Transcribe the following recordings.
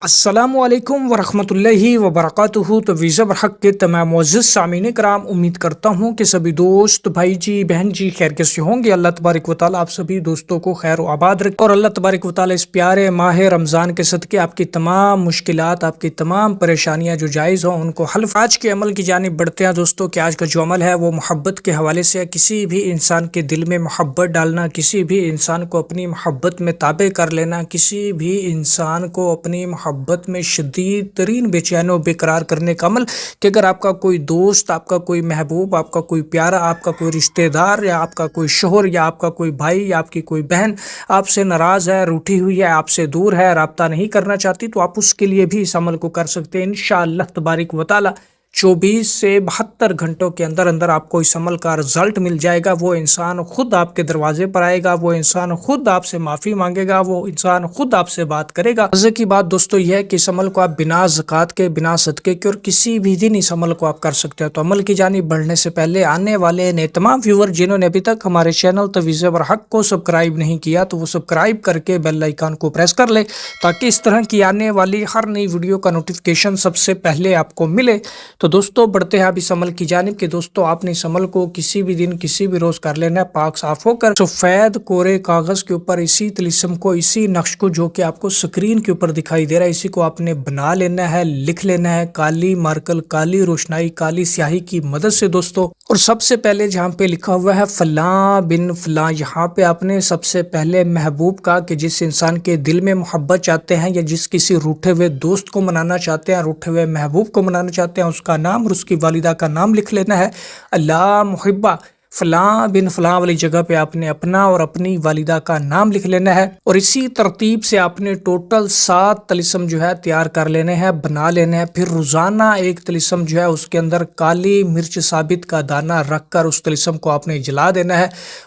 السلام علیکم ورحمۃ اللہ وبرکاتہ۔ تو ویزا برحق کے تمام معزز سامعین کرام، امید کرتا ہوں کہ سبھی دوست بھائی جی بہن جی خیر کیسے ہوں گے۔ اللہ تبارک و تعالیٰ آپ سبھی دوستوں کو خیر و آباد رکھے، اور اللہ تبارک و تعالیٰ اس پیارے ماہ رمضان کے صدقے آپ کی تمام مشکلات، آپ کی تمام پریشانیاں جو جائز ہوں ان کو حل۔ آج کے عمل کی جانب بڑھتے ہیں دوستوں کہ آج کا جو عمل ہے وہ محبت کے حوالے سے ہے۔ کسی بھی انسان کے دل میں محبت ڈالنا، کسی بھی انسان کو اپنی محبت میں تابع کر لینا، کسی بھی انسان کو اپنی محبت میں شدید ترین بے چین و بے قرار کرنے کا عمل، کہ اگر آپ کا کوئی دوست، آپ کا کوئی محبوب، آپ کا کوئی پیارا، آپ کا کوئی رشتہ دار، یا آپ کا کوئی شوہر، یا آپ کا کوئی بھائی، یا آپ کی کوئی بہن آپ سے ناراض ہے، روٹھی ہوئی ہے، آپ سے دور ہے، رابطہ نہیں کرنا چاہتی، تو آپ اس کے لیے بھی اس عمل کو کر سکتے ہیں انشاءاللہ تبارک و تعالی۔ 24 سے 72 گھنٹوں کے اندر اندر آپ کو اس عمل کا رزلٹ مل جائے گا۔ وہ انسان خود آپ کے دروازے پر آئے گا، وہ انسان خود آپ سے معافی مانگے گا، وہ انسان خود آپ سے بات کرے گا۔ مزے کی بات دوستو یہ ہے کہ اس عمل کو آپ بنا زکوٰۃ کے، بنا صدقے کے، اور کسی بھی دن اس عمل کو آپ کر سکتے ہیں۔ تو عمل کی جانب بڑھنے سے پہلے آنے والے نئے تمام ویور جنہوں نے ابھی تک ہمارے چینل تویز برحق کو سبسکرائب نہیں کیا تو وہ سبسکرائب کر کے بیل آئیکن کو پریس کر لے، تاکہ اس طرح کی آنے والی ہر نئی ویڈیو کا نوٹیفیکیشن سب سے پہلے آپ کو ملے۔ تو دوستو بڑھتے ہیں اب اس عمل کی جانب کہ دوستو آپ نے اس عمل کو کسی بھی دن، کسی بھی روز کر لینا ہے، پاک صاف ہو کر سفید کورے کاغذ کے اوپر اسی طلسم کو، اسی نقش کو جو کہ آپ کو سکرین کے اوپر دکھائی دے رہا ہے، اسی کو آپ نے بنا لینا ہے، لکھ لینا ہے کالی مارکل، کالی روشنائی، کالی سیاہی کی مدد سے دوستو۔ اور سب سے پہلے جہاں پہ لکھا ہوا ہے فلاں بن فلاں، یہاں پہ آپ نے سب سے پہلے محبوب کا، کہ جس انسان کے دل میں محبت چاہتے ہیں، یا جس کسی روٹھے ہوئے دوست کو منانا چاہتے ہیں، روٹھے ہوئے محبوب کو منانا چاہتے ہیں، اس کا نام اور اس کی والدہ کا نام لکھ لینا ہے۔ اللہ محبہ فلاں بن فلاں والی جگہ پہ آپ نے اپنا اور اپنی والدہ کا نام لکھ لینا ہے، اور اسی ترتیب سے آپ نے ٹوٹل 7 طلسم جو ہے تیار کر لینے ہیں، بنا لینے ہیں۔ پھر روزانہ ایک طلسم جو ہے اس کے اندر کالی مرچ ثابت کا دانہ رکھ کر اس طلسم کو آپ نے جلا دینا ہے،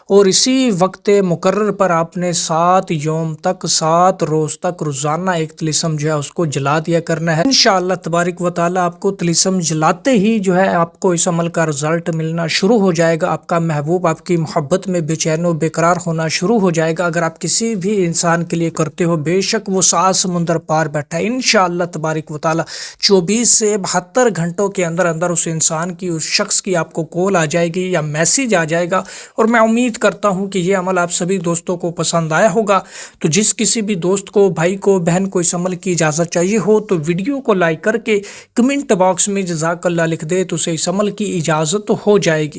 اور اسی وقت مقرر پر آپ نے 7 یوم تک، 7 روز تک روزانہ ایک طلسم جو ہے اس کو جلا دیا کرنا ہے۔ انشاءاللہ تبارک و تعالی آپ کو طلسم جلاتے ہی جو ہے آپ کو اس عمل کا رزلٹ ملنا شروع ہو جائے گا۔ آپ کا محبوب آپ کی محبت میں بے چین و بے قرار ہونا شروع ہو جائے گا۔ اگر آپ کسی بھی انسان کے لیے کرتے ہو، بے شک وہ 7 سمندر پار بیٹھا ہے، انشاءاللہ تبارک و تعالی 24 سے 72 گھنٹوں کے اندر اندر اس انسان کی، اس شخص کی آپ کو کال آ جائے گی یا میسیج آ جائے گا۔ اور میں امید کرتا ہوں کہ یہ عمل آپ سبھی دوستوں کو پسند آیا ہوگا۔ تو جس کسی بھی دوست کو، بھائی کو، بہن کو اس عمل کی اجازت چاہیے ہو تو ویڈیو کو لائک کر کے کمنٹ باکس میں جزاک اللہ لکھ دے، تو اسے اس عمل کی اجازت ہو جائے گی۔